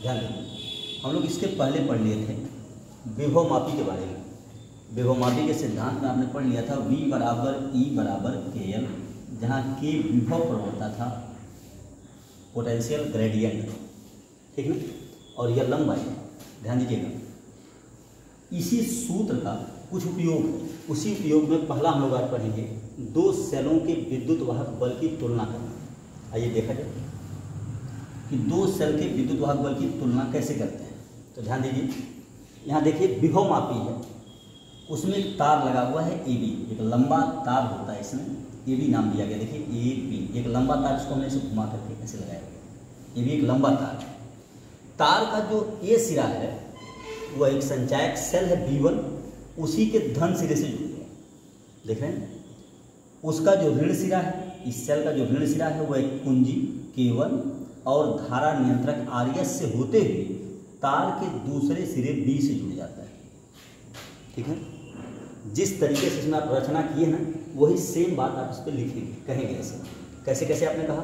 ध्यान दें, हम लोग इसके पहले पढ़ लिए थे विभवमापी के बारे में। विभवमापी के सिद्धांत में आपने पढ़ लिया था V बराबर E बराबर KL, जहाँ K विभव प्रवणता था, पोटेंशियल ग्रेडियंट, ठीक ना, और यह लंबाई। ध्यान दीजिएगा, इसी सूत्र का कुछ उपयोग है। उसी उपयोग में पहला हम लोग आज पढ़ेंगे दो सेलों के विद्युत वाहक बल की तुलना करना। आइए देखा जाए कि दो सेल के विद्युत वाहक बल की तुलना कैसे करते हैं। तो ध्यान दीजिए, यहाँ देखिए विभवमापी है, उसमें एक तार लगा हुआ है AB, एक लंबा तार होता है, इसमें AB नाम दिया गया। देखिए AB एक लंबा तार, इसको हमने इसे घुमा करके ऐसे लगाया गया। AB एक लंबा तार है। तार का जो A सिरा है वह एक संचायक सेल है B1, उसी के धन सिरे से जुड़ गया। देख रहे हैं, उसका जो ऋण सिरा है, इस सेल का जो ऋण सिरा है वह एक कुंजी K1 और धारा नियंत्रक RS से होते हुए तार के दूसरे सिरे B से जुड़ जाता है। ठीक है, जिस तरीके से इसमें आप रचना किए ना, वही सेम बात आप इस पर लिखेंगे, कहेंगे ऐसे। कैसे कैसे आपने कहा,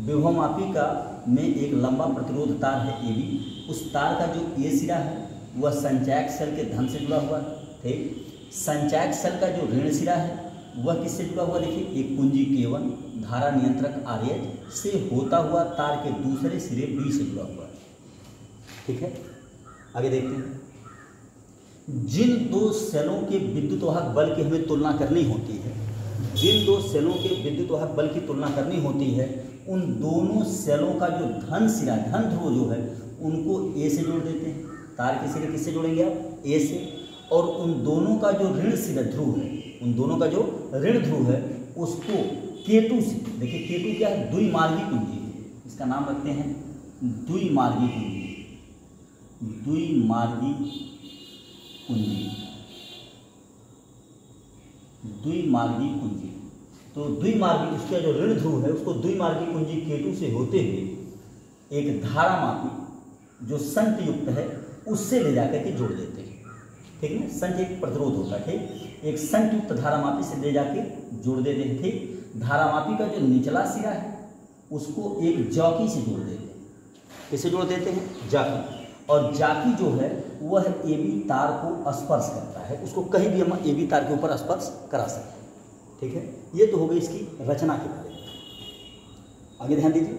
विभवमापी का में एक लंबा प्रतिरोध तार है AB, उस तार का जो A सिरा है वह संचायक सेल के धन से जुड़ा हुआ है। ठीक, संचायक सेल का जो ऋण सिरा है वह किससे जुड़ा हुआ, देखिए एक कुंजी K1 धारा नियंत्रक RH से होता हुआ तार के दूसरे सिरे B से जुड़ा हुआ है। ठीक है, आगे देखते हैं। जिन दो सेलों के विद्युत वाहक बल की हमें तुलना करनी होती है, जिन दो सेलों के विद्युत वाहक बल की तुलना करनी होती है, उन दोनों सेलों का जो धन सिरा, धन ध्रुव जो है, उनको A से जोड़ देते हैं। तार के सिरे किससे जोड़ेंगे आप, A से। और उन दोनों का जो ऋण सिरा ध्रुव है, उन दोनों का जो ऋण ध्रुव है, उसको K2 से, देखिए K2 क्या है, द्विमार्गी कुंजी है, इसका नाम रखते हैं द्विमार्गी कुंजी, द्विमार्गी कुंजी, द्विमार्गी कुंजी। तो द्विमार्गी, उसका जो ऋण ध्रुव है उसको द्विमार्गी कुंजी K2 से होते हुए एक धारामापी जो संट युक्त है उससे ले जाकर के जोड़ देते हैं। ठीक है, संट एक प्रतिरोध होता है, ठीक, एक संट युक्त धारामापी से ले जाके जोड़ देते हैं। ठीक, धारामापी का जो निचला सिरा है उसको एक जॉकी से जोड़ देते हैं। किससे जोड़ देते हैं, जॉकी। और जाकी जो है वह AB तार को स्पर्श करता है, उसको कहीं भी हम AB तार के ऊपर स्पर्श करा सकते हैं। ठीक है, ये तो हो गई इसकी रचना के बारे में। आगे ध्यान दीजिए,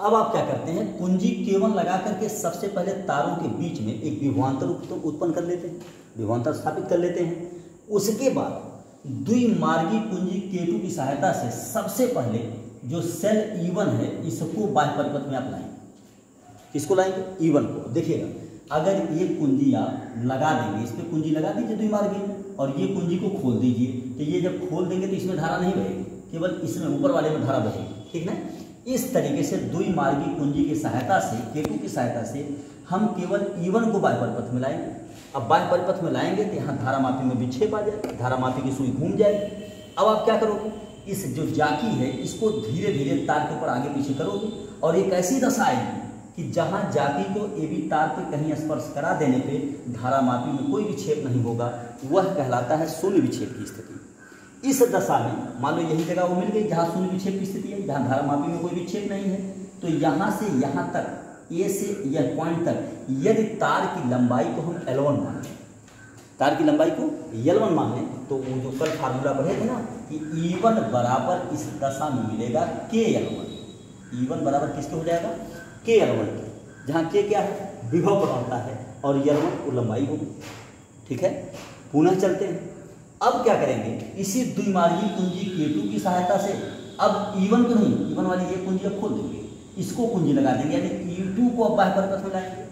अब आप क्या करते हैं, कुंजी K1 लगा करके सबसे पहले तारों के बीच में एक विभवांतर उत्पन्न कर लेते हैं, विभवांतर स्थापित कर लेते हैं। उसके बाद द्विमार्गी कुंजी K2 की सहायता से सबसे पहले जो सेल E1 है इसको बाह्य परिपथ में आप लाएंगे। किसको लाएंगे, E1 को। देखिएगा, अगर ये कुंजी आप लगा देंगे, इस पर कुंजी लगा दीजिए द्विमार्गी में, और ये कुंजी को खोल दीजिए, तो ये जब खोल देंगे तो इसमें धारा नहीं बहेगी, केवल इसमें ऊपर वाले में धारा बहेगी। ठीक ना, इस तरीके से द्विमार्गी कुंजी की सहायता से, K2 की सहायता से हम केवल E1 को बाह्य परिपथ में लाएंगे। अब बाह्य परिपथ में लाएंगे तो यहाँ धारामापी में विक्षेप आ जाए, धारामापी की सुई घूम जाएगी। अब आप क्या करोगे, इस जो जाकी है इसको धीरे धीरे तार के ऊपर आगे पीछे करोगे, और एक ऐसी दशा आएगी कि जहां जाकी को AB तार पे कहीं स्पर्श करा देने पे धारामापी में कोई विक्षेप नहीं होगा, वह कहलाता है शून्य विक्षेप की स्थिति। इस दशा में मान लो यही जगह वो मिल गई जहां शून्य विक्षेप की स्थिति है, जहां धारामापी में कोई विक्षेप नहीं है, तो यहां से यहां तक, A से यह पॉइंट तक, यदि तार की लंबाई को हम L1 मान लें, तार की लंबाई को L1 मान लें, तो वो जो कल फार्मूला पढ़े थे ना कि E1 बराबर इस दशा में मिलेगा KL1। E1 बराबर किसके हो जाएगा, KL1 के, जहाँ K क्या है, विभव प्रवणता है, और L1 को लंबाई होगी। ठीक है, पुनः चलते हैं। अब क्या करेंगे, इसी द्विमार्गी कुंजी K2 की सहायता से अब E1 को नहीं, E1 वाली ये कुंजी अब खोल देंगे, इसको कुंजी लगा देंगे, यानी E2 को अब बाह्य परिपथ में लाएंगे।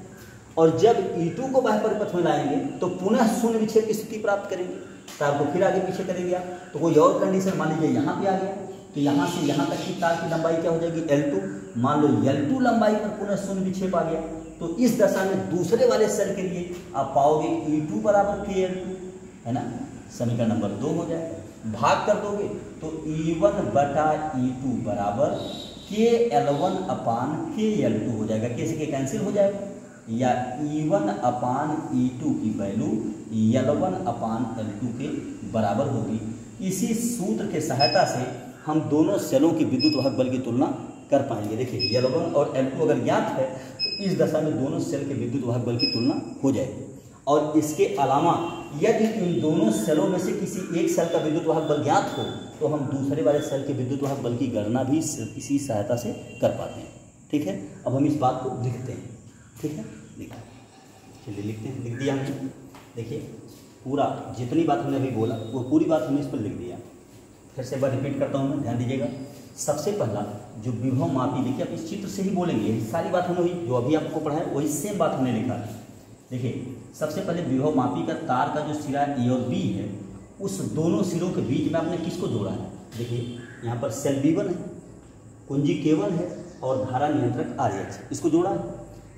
और जब E2 को बाह्य परिपथ में लाएंगे तो पुनः शून्य विक्षेप की स्थिति प्राप्त करेंगे, तार को फिर आगे पीछे करेंगे आप। तो कोई और कंडीशन मान लीजिए यहाँ पे आ गया, तो यहाँ से यहाँ तक की तार की लंबाई क्या हो जाएगी, L2। मान लो L2 लंबाई पर पुनः शून्य विक्षेप आ गया, तो इस दशा में दूसरे वाले सेल के लिए आप पाओगे E2 बराबर KL2, है ना, समीकरण नंबर 2 हो जाएगा। भाग कर दोगे तो E1 बटा E2 बराबर KL1 अपान KL2 हो जाएगा। कैसे के कैंसिल हो जाएगा, या E1 अपान E2 की वैल्यू L1 अपान L2 के बराबर होगी। इसी सूत्र के सहायता से हम दोनों सेलों की विद्युत वाहक बल की तुलना कर पाएंगे। देखिए L1 और L2 अगर ज्ञात है तो इस दशा में दोनों सेल के विद्युत वाहक बल की तुलना हो जाएगी। और इसके अलावा यदि इन दोनों सेलों में से किसी एक सेल का विद्युत वाहक बल ज्ञात हो तो हम दूसरे वाले सेल के विद्युत वाहक बल की गणना भी इसी सहायता से कर पाते हैं। ठीक है, अब हम इस बात को लिखते हैं। ठीक है, लिखा, चलिए लिखते हैं। लिख दिया हमने। देखिए पूरा जितनी बात हमने अभी बोला वो पूरी बात हमने इस पर लिख दिया। फिर से एक बार रिपीट करता हूँ मैं, ध्यान दीजिएगा। सबसे पहला जो विभव मापी, देखिए आप इस चित्र से ही बोलेंगे, सारी बात हमने जो अभी आपको पढ़ा है वही सेम बात हमने लिखा है। देखिए सबसे पहले विभव मापी का तार का जो सिरा ए और बी है उस दोनों सिरों के बीच में आपने किसको जोड़ा है। देखिए यहाँ पर सेल B1 है, कुंजी K1 है और धारा नियंत्रक RH, इसको जोड़ा है।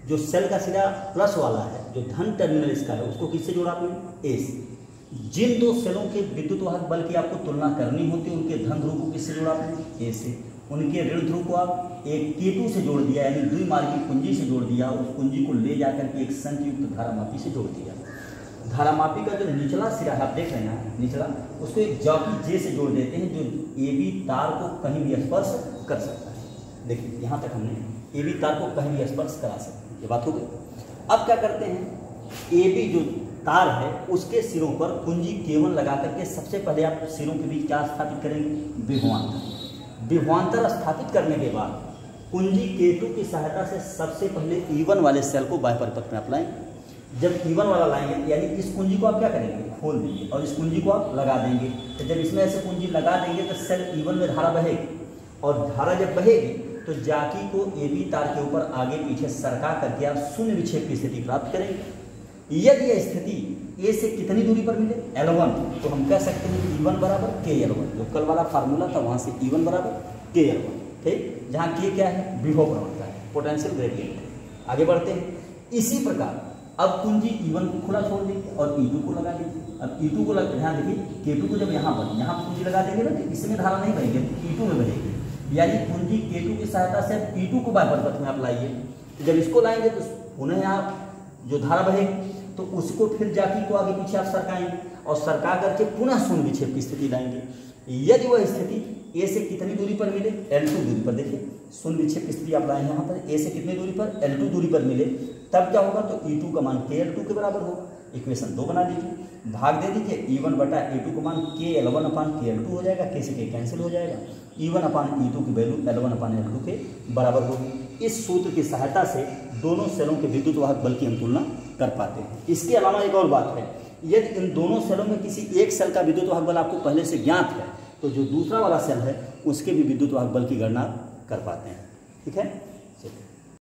जो सेल का सिरा प्लस वाला है, जो धन टर्मिनल इसका है, उसको किससे जोड़ा आपने, A से। जिन दो सेलों के विद्युत वाहक बल की आपको तुलना करनी होती है उनके धन ध्रुव को किससे जोड़ा आपने, A से। उनके ऋण ध्रुव को आप एक K2 से जोड़ दिया, यानी द्विमार्गी कुंजी से जोड़ दिया। उस कुंजी को ले जाकर के एक संयुक्त धारामापी से जोड़ दिया। धारामापी का जो निचला सिरा है, आप देख रहे हैं निचला, उसको एक जॉकी J से जोड़ देते हैं जो AB तार को कहीं भी स्पर्श कर सकता है। देखिए यहाँ तक हमने AB तार को कहीं भी स्पर्श करा सकते हैं, ये बात हो गई। अब क्या करते हैं, AB जो तार है उसके सिरों पर कुंजी K1 लगा करके सबसे पहले आप सिरों के बीच क्या स्थापित करेंगे, विभवांतर। विभवांतर स्थापित करने के बाद कुंजी K2 की सहायता से सबसे पहले E1 वाले सेल को बाह्य परिपथ में आप लाएंगे। जब E1 वाला लाएंगे यानी इस कुंजी को आप क्या करेंगे, खोल देंगे और इस कुंजी को आप लगा देंगे। तो जब इसमें ऐसे कुंजी लगा देंगे तो सेल E1 में धारा बहेगी और धारा जब बहेगी तो जाकी को AB तार के ऊपर आगे पीछे सरका करके आप शून्य विक्षेप की स्थिति प्राप्त करेंगे। यदि यह स्थिति A से कितनी दूरी पर मिले, L1, तो हम कह सकते हैं E1 बराबर KL1। जो कल वाला फार्मूला था वहाँ से E1 बराबर KL1। ठीक, जहाँ K क्या है, विभव प्रवणता है, पोटेंशियल ग्रेडियंट। आगे बढ़ते हैं। इसी प्रकार अब कुंजी E1 को खुला छोड़ देंगे और E2 को लगा देंगे। अब E2 को ध्यान देखिए, K2 को जब यहाँ कुंजी लगा देंगे ना तो इसमें धारा नहीं बहेगी, E2 में बहेगी। यानी कुंजी K2 की सहायता से E2 को बाह्य परिपथ में आप लाइए। जब इसको लाएंगे तो पुनः आप जो धारा बहेगी तो उसको फिर जाकी को आगे पीछे आप सरकाएंगे और सरका करके पुनः शून्य विक्षेप की स्थिति लाएंगे। यदि वह स्थिति A से कितनी दूरी पर मिले, L2 दूरी पर। देखिए शून्य विक्षेप की स्थिति आप लाए यहाँ पर, A से कितनी दूरी पर, L2 दूरी पर मिले, तब क्या होगा, तो E2 का मान KL2 के बराबर होगा। इक्वेशन 2 बना दीजिए, भाग दे दीजिए। E1 बटा E2 का मान KL1 अपान KL2 हो जाएगा, K से K कैंसिल हो जाएगा। E1 अपान E2 की वैल्यू L1 अपान L2 के बराबर होगी। इस सूत्र की सहायता से दोनों सेलों के विद्युत वाहक बल की हम तुलना कर पाते हैं। इसके अलावा एक और बात है, यदि इन दोनों सेलों में किसी एक सेल का विद्युत वाहक बल आपको पहले से ज्ञात है तो जो दूसरा वाला सेल है उसके भी विद्युत वाहक बल की गणना कर पाते हैं। ठीक है।